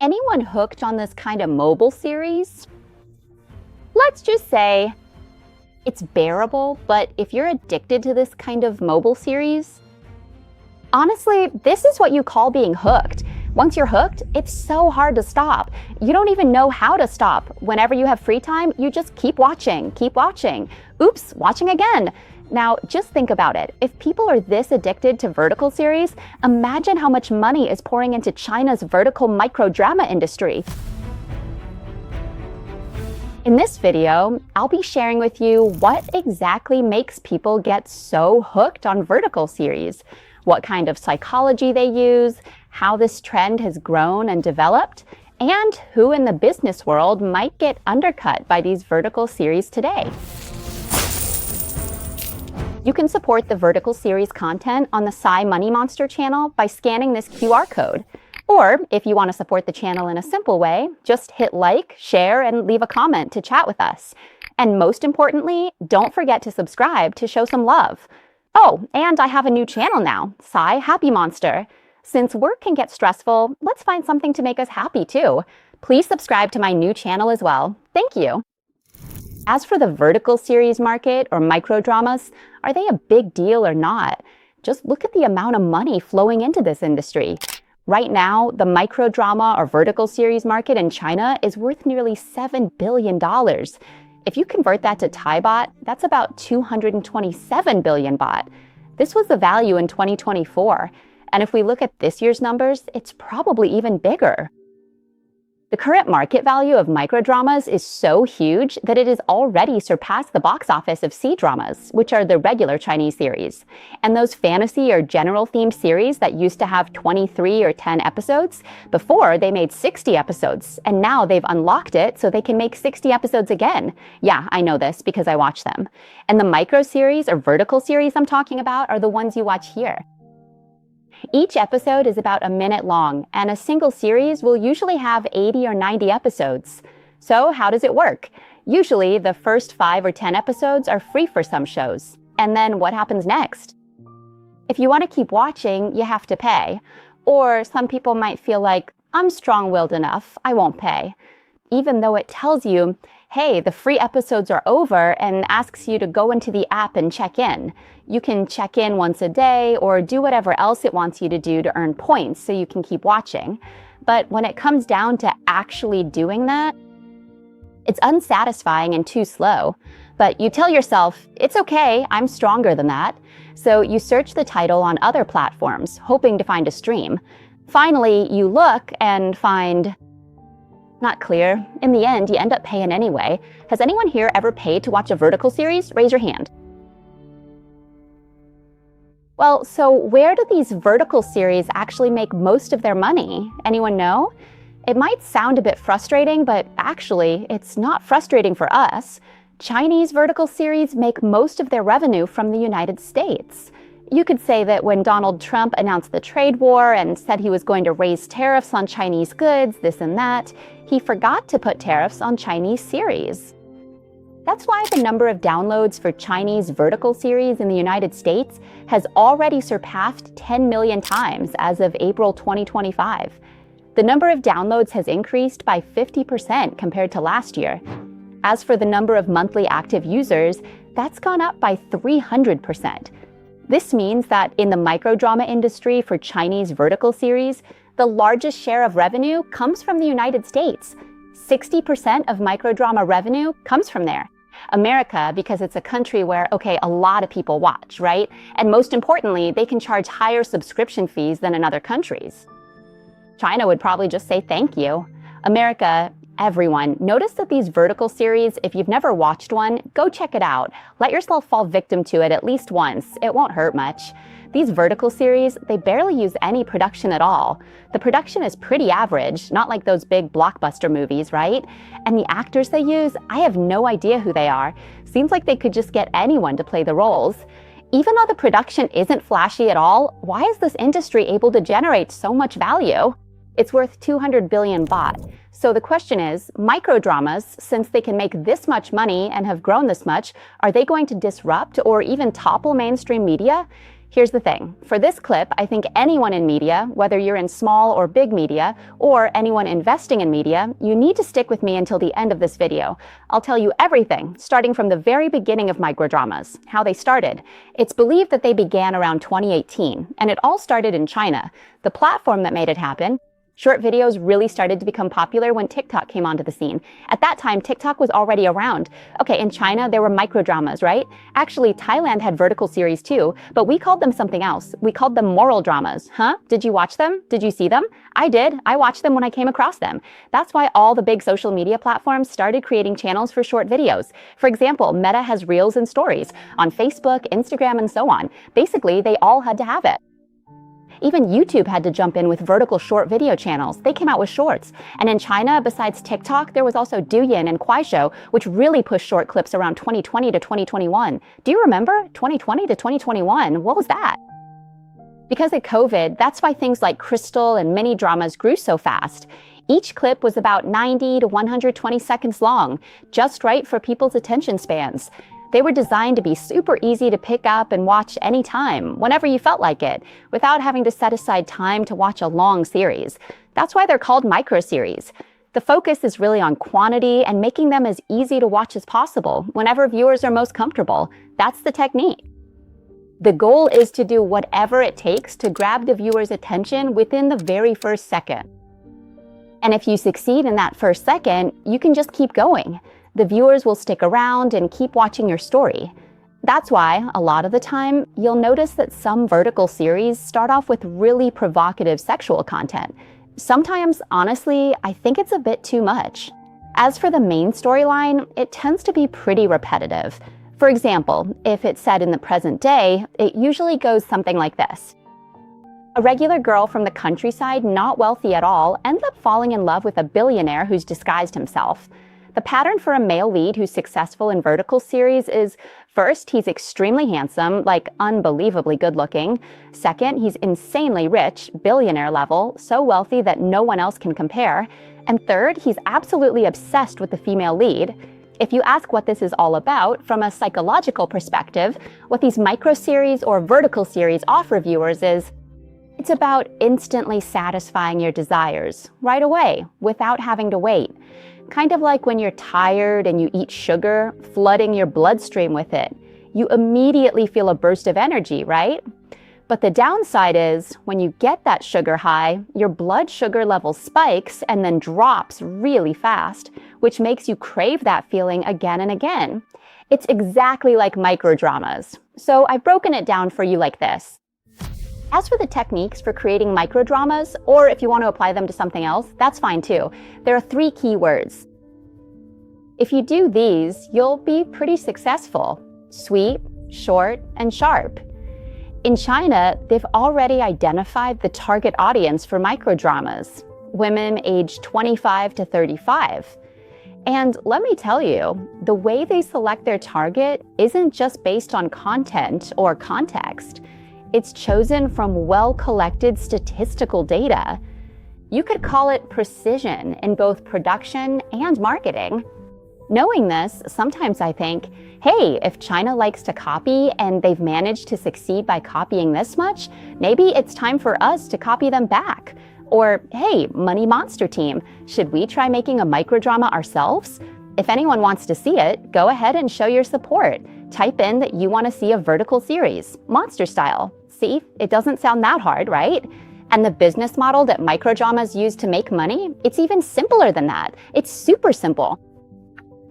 anyone hooked on this kind of mobile series? Let's just say it's bearable, but if you're addicted to this kind of mobile series, honestly, this is what you call being hooked. Once you're hooked, it's so hard to stop. You don't even know how to stop. Whenever you have free time, you just keep watching, keep watching. Oops, watching again. Now, just think about it. If people are this addicted to vertical series, imagine how much money is pouring into China's vertical microdrama industry. In this video, I'll be sharing with you what exactly makes people get so hooked on vertical series, what kind of psychology they use, how this trend has grown and developed, and who in the business world might get undercut by these vertical series today. You can support the vertical series content on the Psy Money Monster channel by scanning this QR code. Or if you want to support the channel in a simple way, just hit like, share, and leave a comment to chat with us. And most importantly, don't forget to subscribe to show some love. Oh, and I have a new channel now, Psy Happy Monster. Since work can get stressful, let's find something to make us happy too. Please subscribe to my new channel as well. Thank you. As for the vertical series market or microdramas, are they a big deal or not? Just look at the amount of money flowing into this industry. Right now, the microdrama or vertical series market in China is worth nearly $7 billion. If you convert that to Thai baht, that's about 227 billion baht. This was the value in 2024. And if we look at this year's numbers, it's probably even bigger. The current market value of microdramas is so huge that it has already surpassed the box office of C-dramas, which are the regular Chinese series. And those fantasy or general themed series that used to have 23 or 10 episodes, before they made 60 episodes, and now they've unlocked it so they can make 60 episodes again. Yeah, I know this because I watch them. And the micro series or vertical series I'm talking about are the ones you watch here. Each episode is about a minute long, and a single series will usually have 80 or 90 episodes. So how does it work? Usually, the first 5 or 10 episodes are free for some shows. And then what happens next? If you want to keep watching, you have to pay. Or some people might feel like, I'm strong-willed enough, I won't pay. Even though it tells you, hey, the free episodes are over, and asks you to go into the app and check in. You can check in once a day or do whatever else it wants you to do to earn points so you can keep watching. But when it comes down to actually doing that, it's unsatisfying and too slow. But you tell yourself, it's okay, I'm stronger than that. So you search the title on other platforms, hoping to find a stream. Finally, you look and find... Not clear. In the end, you end up paying anyway. Has anyone here ever paid to watch a vertical series? Raise your hand. Well, so where do these vertical series actually make most of their money? Anyone know? It might sound a bit frustrating, but actually, it's not frustrating for us. Chinese vertical series make most of their revenue from the United States. You could say that when Donald Trump announced the trade war and said he was going to raise tariffs on Chinese goods, this and that, he forgot to put tariffs on Chinese series. That's why the number of downloads for Chinese vertical series in the United States has already surpassed 10 million times as of April 2025. The number of downloads has increased by 50% compared to last year. As for the number of monthly active users, that's gone up by 300%. This means that in the microdrama industry for Chinese vertical series, the largest share of revenue comes from the United States. 60% of microdrama revenue comes from there. America, because it's a country where, okay, a lot of people watch, right? And most importantly, they can charge higher subscription fees than in other countries. China would probably just say thank you. America, everyone, notice that these vertical series, if you've never watched one, go check it out. Let yourself fall victim to it at least once. It won't hurt much. These vertical series, they barely use any production at all. The production is pretty average, not like those big blockbuster movies, right? And the actors they use, I have no idea who they are. Seems like they could just get anyone to play the roles. Even though the production isn't flashy at all, why is this industry able to generate so much value? It's worth 200 billion baht. So the question is, microdramas, since they can make this much money and have grown this much, are they going to disrupt or even topple mainstream media? Here's the thing. For this clip, I think anyone in media, whether you're in small or big media, or anyone investing in media, you need to stick with me until the end of this video. I'll tell you everything, starting from the very beginning of microdramas, how they started. It's believed that they began around 2018, and it all started in China. The platform that made it happen. Short videos really started to become popular when TikTok came onto the scene. At that time, TikTok was already around. Okay, in China, there were microdramas, right? Actually, Thailand had vertical series too, but we called them something else. We called them moral dramas. Huh? Did you watch them? Did you see them? I did. I watched them when I came across them. That's why all the big social media platforms started creating channels for short videos. For example, Meta has Reels and Stories on Facebook, Instagram, and so on. Basically, they all had to have it. Even YouTube had to jump in with vertical short video channels. They came out with shorts. And in China, besides TikTok, there was also Douyin and Kuaishou, which really pushed short clips around 2020 to 2021. Do you remember 2020 to 2021? What was that? Because of COVID, that's why things like Crystal and mini dramas grew so fast. Each clip was about 90 to 120 seconds long, just right for people's attention spans. They were designed to be super easy to pick up and watch anytime, whenever you felt like it, without having to set aside time to watch a long series. That's why they're called micro-series. The focus is really on quantity and making them as easy to watch as possible, whenever viewers are most comfortable. That's the technique. The goal is to do whatever it takes to grab the viewer's attention within the very first second. And if you succeed in that first second, you can just keep going. The viewers will stick around and keep watching your story. That's why, a lot of the time, you'll notice that some vertical series start off with really provocative sexual content. Sometimes, honestly, I think it's a bit too much. As for the main storyline, it tends to be pretty repetitive. For example, if it's set in the present day, it usually goes something like this. A regular girl from the countryside, not wealthy at all, ends up falling in love with a billionaire who's disguised himself. The pattern for a male lead who's successful in vertical series is, first, he's extremely handsome, like unbelievably good looking. Second, he's insanely rich, billionaire level, so wealthy that no one else can compare. And third, he's absolutely obsessed with the female lead. If you ask what this is all about, from a psychological perspective, what these micro-series or vertical series offer viewers is, it's about instantly satisfying your desires, right away, without having to wait. Kind of like when you're tired and you eat sugar, flooding your bloodstream with it. You immediately feel a burst of energy, right? But the downside is, when you get that sugar high, your blood sugar level spikes and then drops really fast, which makes you crave that feeling again and again. It's exactly like microdramas. So I've broken it down for you like this. As for the techniques for creating microdramas, or if you want to apply them to something else, that's fine too. There are 3 key words. If you do these, you'll be pretty successful. Sweet, short, and sharp. In China, they've already identified the target audience for microdramas, women aged 25 to 35. And let me tell you, the way they select their target isn't just based on content or context. It's chosen from well-collected statistical data. You could call it precision in both production and marketing. Knowing this, sometimes I think, hey, if China likes to copy and they've managed to succeed by copying this much, maybe it's time for us to copy them back. Or, hey, Money Monster team, should we try making a microdrama ourselves? If anyone wants to see it, go ahead and show your support. Type in that you want to see a vertical series, monster style. See, it doesn't sound that hard, right? And the business model that microdramas use to make money, it's even simpler than that. It's super simple.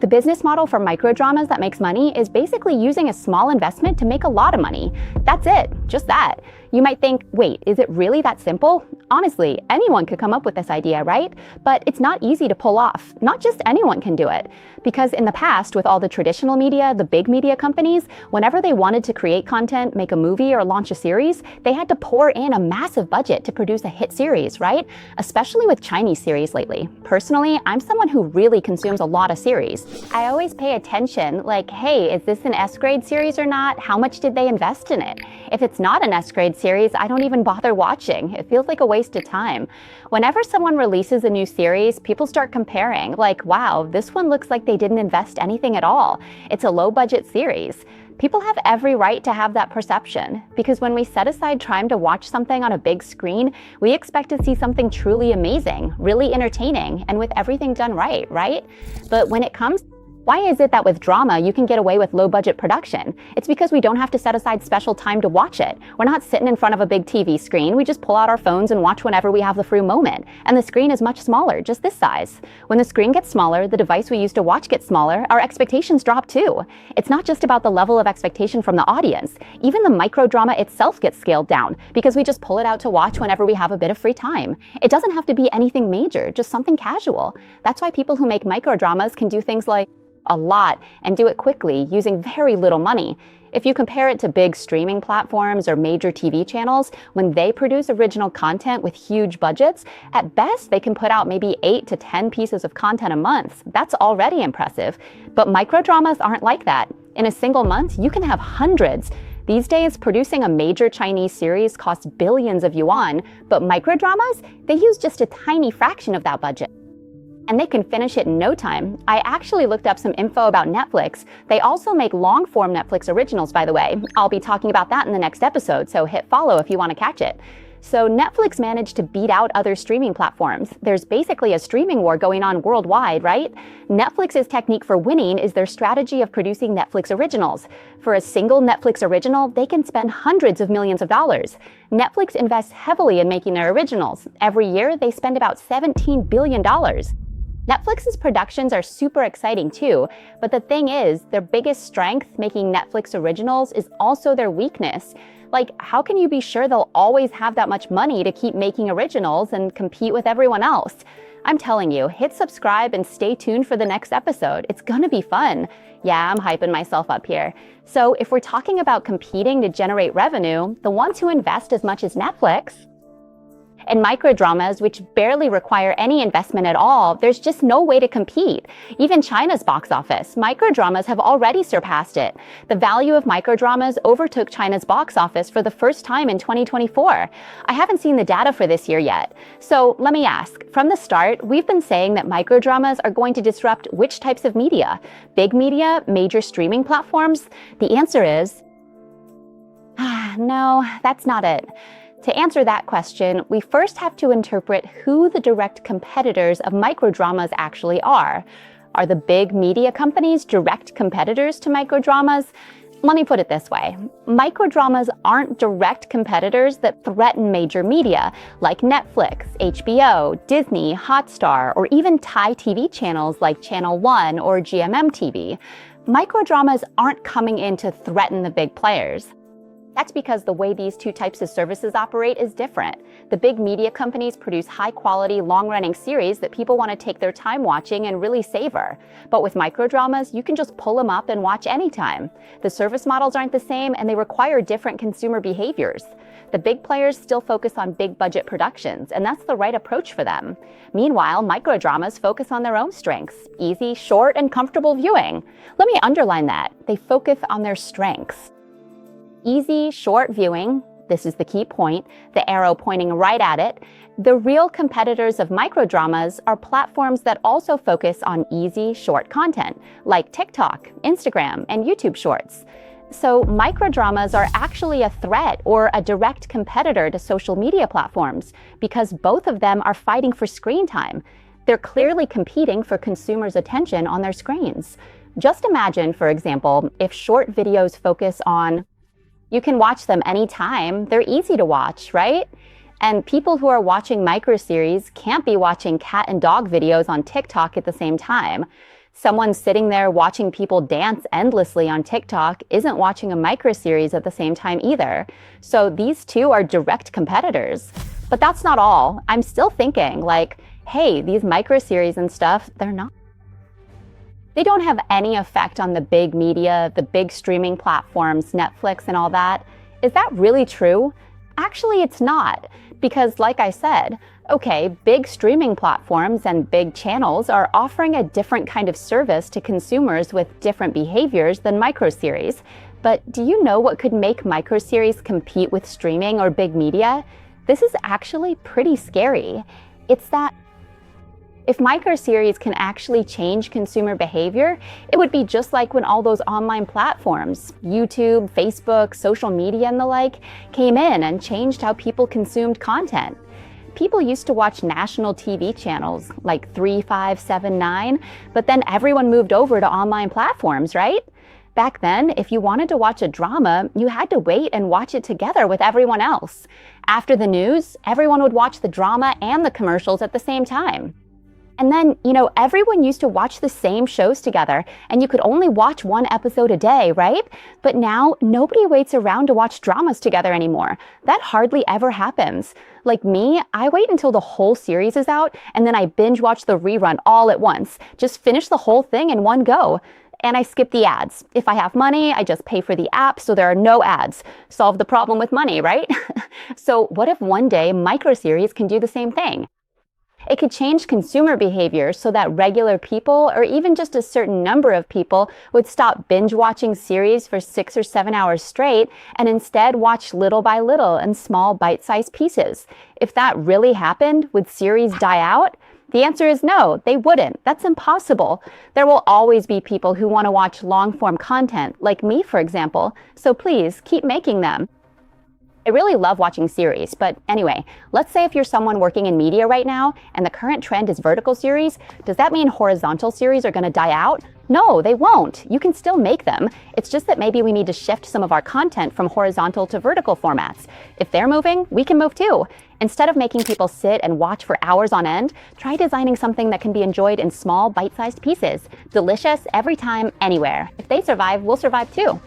The business model for microdramas that makes money is basically using a small investment to make a lot of money. That's it, just that. You might think, wait, is it really that simple? Honestly, anyone could come up with this idea, right? But it's not easy to pull off. Not just anyone can do it. Because in the past, with all the traditional media, the big media companies, whenever they wanted to create content, make a movie or launch a series, they had to pour in a massive budget to produce a hit series, right? Especially with Chinese series lately. Personally, I'm someone who really consumes a lot of series. I always pay attention, like, hey, is this an S-grade series or not? How much did they invest in it? If it's not an S-grade series, I don't even bother watching. It feels like a waste of time. Whenever someone releases a new series, people start comparing, like, wow, this one looks like they didn't invest anything at all. It's a low-budget series. People have every right to have that perception, because when we set aside time to watch something on a big screen, we expect to see something truly amazing, really entertaining, and with everything done right? But when it comes, why is it that with drama you can get away with low-budget production? It's because we don't have to set aside special time to watch it. We're not sitting in front of a big TV screen. We just pull out our phones and watch whenever we have the free moment. And the screen is much smaller, just this size. When the screen gets smaller, the device we use to watch gets smaller, our expectations drop too. It's not just about the level of expectation from the audience. Even the microdrama itself gets scaled down, because we just pull it out to watch whenever we have a bit of free time. It doesn't have to be anything major, just something casual. That's why people who make microdramas can do things like a lot and do it quickly using very little money. If you compare it to big streaming platforms or major TV channels, when they produce original content with huge budgets, at best they can put out maybe 8 to 10 pieces of content a month. That's already impressive. But microdramas aren't like that. In a single month, you can have hundreds. These days, producing a major Chinese series costs billions of yuan, but microdramas, they use just a tiny fraction of that budget. And they can finish it in no time. I actually looked up some info about Netflix. They also make long-form Netflix originals, by the way. I'll be talking about that in the next episode, so hit follow if you want to catch it. So Netflix managed to beat out other streaming platforms. There's basically a streaming war going on worldwide, right? Netflix's technique for winning is their strategy of producing Netflix originals. For a single Netflix original, they can spend hundreds of millions of dollars. Netflix invests heavily in making their originals. Every year, they spend about $17 billion. Netflix's productions are super exciting too, but the thing is, their biggest strength making Netflix originals is also their weakness. Like, how can you be sure they'll always have that much money to keep making originals and compete with everyone else? I'm telling you, hit subscribe and stay tuned for the next episode. It's gonna be fun. Yeah, I'm hyping myself up here. So if we're talking about competing to generate revenue, the ones who invest as much as Netflix, and microdramas, which barely require any investment at all, there's just no way to compete. Even China's box office, microdramas have already surpassed it. The value of microdramas overtook China's box office for the first time in 2024. I haven't seen the data for this year yet. So let me ask, from the start, we've been saying that microdramas are going to disrupt which types of media? Big media, major streaming platforms? The answer is, no, that's not it. To answer that question, we first have to interpret who the direct competitors of microdramas actually are. Are the big media companies direct competitors to microdramas? Let me put it this way. Microdramas aren't direct competitors that threaten major media, like Netflix, HBO, Disney, Hotstar, or even Thai TV channels like Channel One or GMM TV. Microdramas aren't coming in to threaten the big players. That's because the way these two types of services operate is different. The big media companies produce high-quality, long-running series that people want to take their time watching and really savor. But with microdramas, you can just pull them up and watch anytime. The service models aren't the same, and they require different consumer behaviors. The big players still focus on big-budget productions, and that's the right approach for them. Meanwhile, microdramas focus on their own strengths: easy, short, and comfortable viewing. Let me underline that. They focus on their strengths. Easy, short viewing, this is the key point, the arrow pointing right at it. The real competitors of microdramas are platforms that also focus on easy, short content, like TikTok, Instagram, and YouTube Shorts. So microdramas are actually a threat or a direct competitor to social media platforms, because both of them are fighting for screen time. They're clearly competing for consumers' attention on their screens. Just imagine, for example, if short videos focus on, you can watch them anytime. They're easy to watch, right? And people who are watching microseries can't be watching cat and dog videos on TikTok at the same time. Someone sitting there watching people dance endlessly on TikTok isn't watching a microseries at the same time either. So these two are direct competitors. But that's not all. I'm still thinking like, hey, these microseries and stuff, they don't have any effect on the big media, the big streaming platforms, Netflix and all that. Is that really true? Actually, it's not. Because like I said, okay, big streaming platforms and big channels are offering a different kind of service to consumers with different behaviors than microseries. But do you know what could make microseries compete with streaming or big media? This is actually pretty scary. It's that If microseries can actually change consumer behavior, it would be just like when all those online platforms, YouTube, Facebook, social media, and the like, came in and changed how people consumed content. People used to watch national TV channels like 3, 5, 7, 9, but then everyone moved over to online platforms, right? Back then, if you wanted to watch a drama, you had to wait and watch it together with everyone else. After the news, everyone would watch the drama and the commercials at the same time. And then, everyone used to watch the same shows together, and you could only watch one episode a day, right? But now, nobody waits around to watch dramas together anymore. That hardly ever happens. Like me, I wait until the whole series is out, and then I binge watch the rerun all at once. Just finish the whole thing in one go. And I skip the ads. If I have money, I just pay for the app so there are no ads. Solve the problem with money, right? So what if one day microseries can do the same thing? It could change consumer behavior so that regular people, or even just a certain number of people, would stop binge watching series for 6 or 7 hours straight and instead watch little by little in small bite-sized pieces. If that really happened, would series die out? The answer is no, they wouldn't. That's impossible. There will always be people who want to watch long-form content, like me, for example, so please keep making them. I really love watching series, but anyway, let's say if you're someone working in media right now and the current trend is vertical series, does that mean horizontal series are going to die out? No, they won't. You can still make them. It's just that maybe we need to shift some of our content from horizontal to vertical formats. If they're moving, we can move too. Instead of making people sit and watch for hours on end, try designing something that can be enjoyed in small, bite-sized pieces. Delicious every time, anywhere. If they survive, we'll survive too.